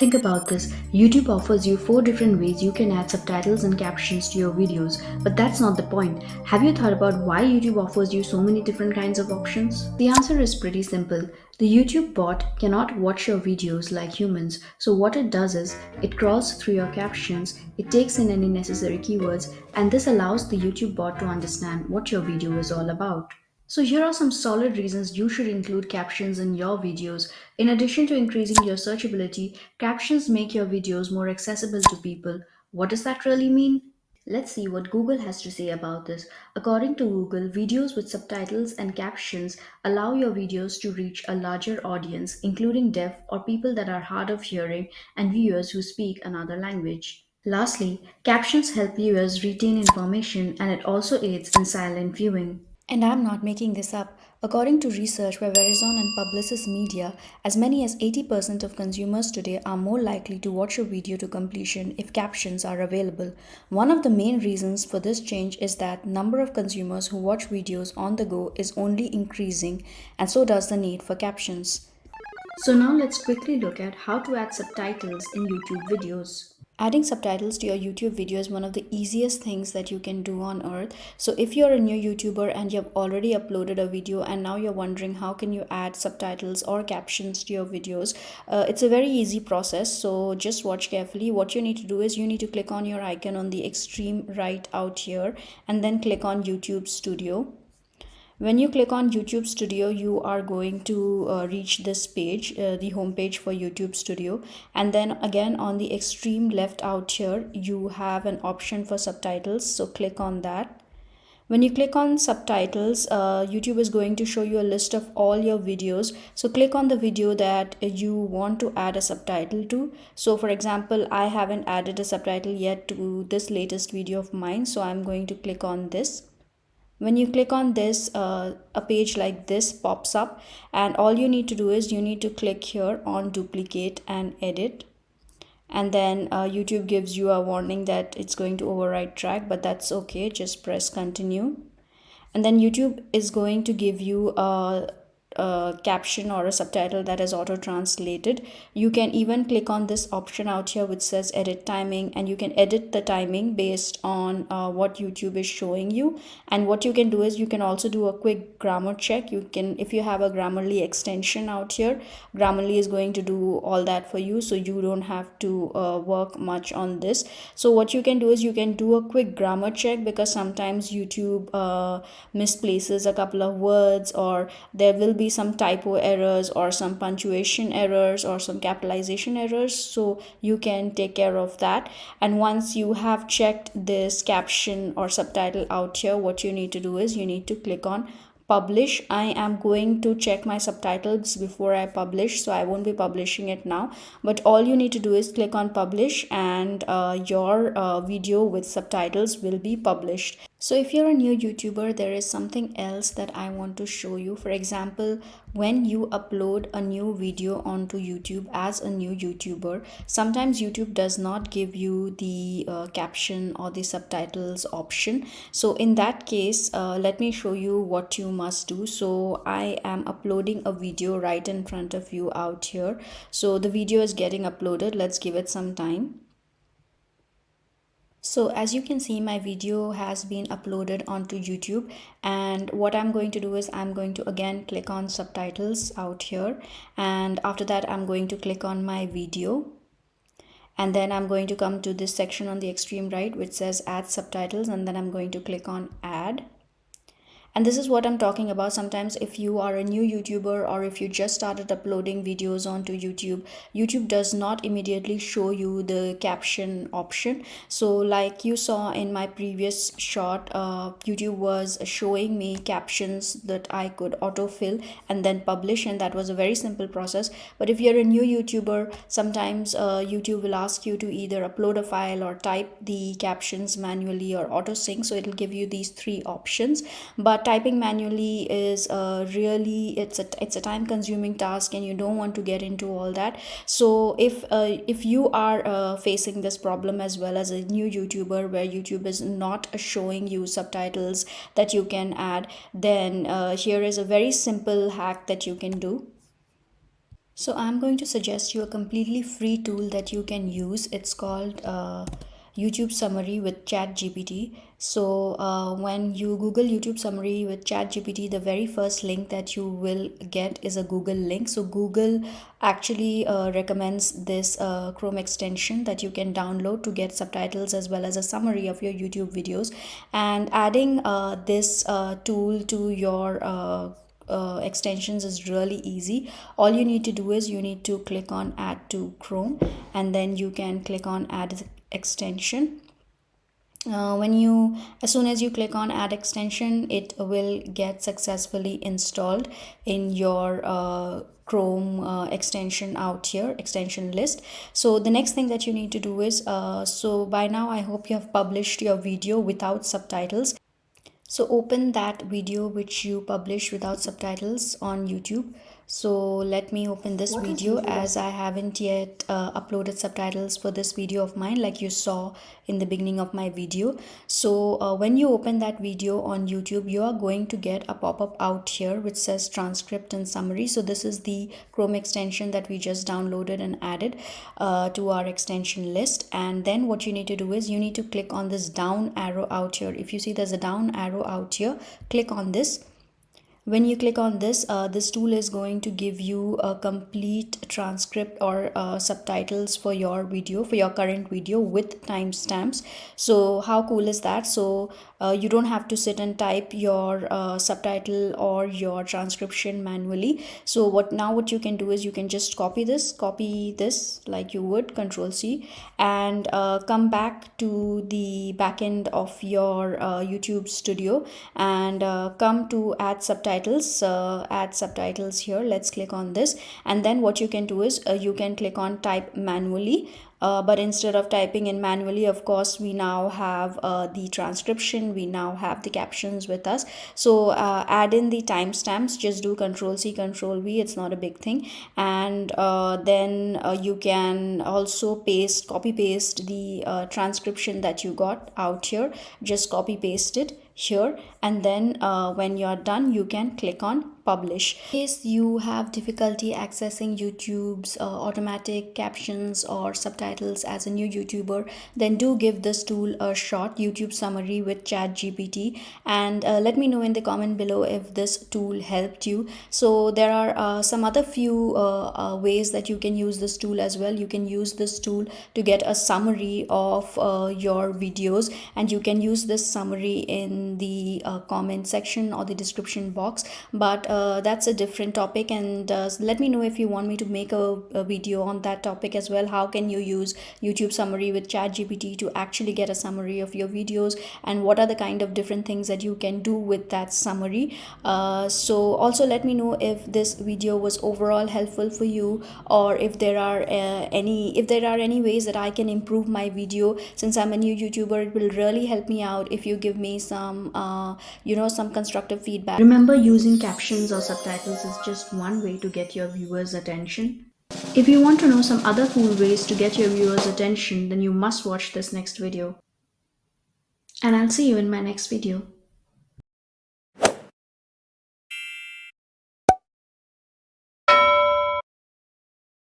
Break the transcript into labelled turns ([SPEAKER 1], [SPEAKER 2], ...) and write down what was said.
[SPEAKER 1] Think about this. YouTube offers you 4 different ways you can add subtitles and captions to your videos, but that's not the point. Have you thought about why YouTube offers you so many different kinds of options? The answer is pretty simple. The YouTube bot cannot watch your videos like humans, so what it does is it crawls through your captions, it takes in any necessary keywords, and this allows the YouTube bot to understand what your video is all about. So, here are some solid reasons you should include captions in your videos. In addition to increasing your searchability, captions make your videos more accessible to people. What does that really mean? Let's see what Google has to say about this. According to Google, videos with subtitles and captions allow your videos to reach a larger audience, including deaf or people that are hard of hearing and viewers who speak another language. Lastly, captions help viewers retain information and it also aids in silent viewing. And I'm not making this up. According to research by Verizon and Publicis Media, as many as 80% of consumers today are more likely to watch a video to completion if captions are available. One of the main reasons for this change is that number of consumers who watch videos on the go is only increasing, and so does the need for captions. So now let's quickly look at how to add subtitles in YouTube videos. Adding subtitles to your YouTube video is one of the easiest things that you can do on earth. So if you're a new YouTuber and you have already uploaded a video and now you're wondering how can you add subtitles or captions to your videos, it's a very easy process. So just watch carefully. What you need to do is you need to click on your icon on the extreme right out here and then click on YouTube Studio. When you click on YouTube Studio, you are going to reach this page, the home page for YouTube Studio. And then again on the extreme left out here, you have an option for subtitles. So click on that. When you click on subtitles, YouTube is going to show you a list of all your videos. So click on the video that you want to add a subtitle to. So for example, I haven't added a subtitle yet to this latest video of mine. So I'm going to click on this. When you click on this, a page like this pops up, and all you need to do is you need to click here on duplicate and edit. And then YouTube gives you a warning that it's going to overwrite track, but that's okay, just press continue. And then YouTube is going to give you a caption or a subtitle that is auto translated. You can even click on this option out here which says edit timing, and you can edit the timing based on what YouTube is showing you. And what you can do is you can also do a quick grammar check. You can, if you have a Grammarly extension out here, Grammarly is going to do all that for you, so you don't have to work much on this. So what you can do is you can do a quick grammar check, because sometimes YouTube misplaces a couple of words, or there will be some typo errors or some punctuation errors or some capitalization errors, so you can take care of that. And once you have checked this caption or subtitle out here, what you need to do is you need to click on publish. I am going to check my subtitles before I publish, so I won't be publishing it now, but all you need to do is click on publish, and your video with subtitles will be published. So if you're a new YouTuber, there is something else that I want to show you. For example, when you upload a new video onto YouTube as a new YouTuber, sometimes YouTube does not give you the caption or the subtitles option. So in that case, let me show you what you must do. So I am uploading a video right in front of you out here. So the video is getting uploaded. Let's give it some time. So as you can see, my video has been uploaded onto YouTube, and what I'm going to do is I'm going to again click on subtitles out here, and after that I'm going to click on my video, and then I'm going to come to this section on the extreme right which says add subtitles, and then I'm going to click on add. And this is what I'm talking about. Sometimes if you are a new YouTuber, or if you just started uploading videos onto YouTube, YouTube does not immediately show you the caption option. So like you saw in my previous shot, YouTube was showing me captions that I could autofill and then publish, and that was a very simple process. But if you're a new YouTuber, sometimes YouTube will ask you to either upload a file or type the captions manually or auto sync. So it'll give you these three options, but typing manually is really, it's a time consuming task, and you don't want to get into all that. So if you are facing this problem as well as a new YouTuber, where YouTube is not showing you subtitles that you can add, then here is a very simple hack that you can do. So I'm going to suggest you a completely free tool that you can use. It's called YouTube Summary with ChatGPT. So when you Google YouTube Summary with ChatGPT, the very first link that you will get is a Google link. So Google actually recommends this Chrome extension that you can download to get subtitles as well as a summary of your YouTube videos. And adding this tool to your extensions is really easy. All you need to do is you need to click on add to Chrome, and then you can click on add extension. When you As soon as you click on add extension, it will get successfully installed in your Chrome extension out here, extension list. So the next thing that you need to do is so by now I hope you have published your video without subtitles. So open that video which you published without subtitles on YouTube. So let me open this video, as I haven't yet uploaded subtitles for this video of mine, like you saw in the beginning of my video. So when you open that video on YouTube, you are going to get a pop-up out here which says transcript and summary. So this is the Chrome extension that we just downloaded and added to our extension list. And then what you need to do is you need to click on this down arrow out here. If you see there's a down arrow out here, click on this. When you click on this, this tool is going to give you a complete transcript or subtitles for your video, for your current video, with timestamps. So how cool is that? So you don't have to sit and type your subtitle or your transcription manually. So what you can do is you can just copy this like you would Control C, and come back to the back end of your YouTube studio, and come to add subtitles here. Let's click on this, and then what you can do is you can click on type manually. But instead of typing in manually, of course, we now have the transcription, we now have the captions with us. So add in the timestamps, just do Control C, Control V, it's not a big thing. And then you can also copy paste the transcription that you got out here. Just copy paste it here, and then when you're done, you can click on publish. In case you have difficulty accessing YouTube's automatic captions or subtitles as a new YouTuber, then do give this tool a shot, YouTube Summary with ChatGPT, and let me know in the comment below if this tool helped you. So there are some other few ways that you can use this tool as well. You can use this tool to get a summary of your videos, and you can use this summary in the comment section or the description box. But that's a different topic, and let me know if you want me to make a video on that topic as well. How can you use YouTube Summary with ChatGPT to actually get a summary of your videos, and what are the kind of different things that you can do with that summary? So also let me know if this video was overall helpful for you, or if there are any ways that I can improve my video. Since I'm a new YouTuber, it will really help me out if you give me some some constructive feedback. Remember, using captions or subtitles is just one way to get your viewers' attention. If you want to know some other cool ways to get your viewers' attention, then you must watch this next video. And I'll see you in my next video.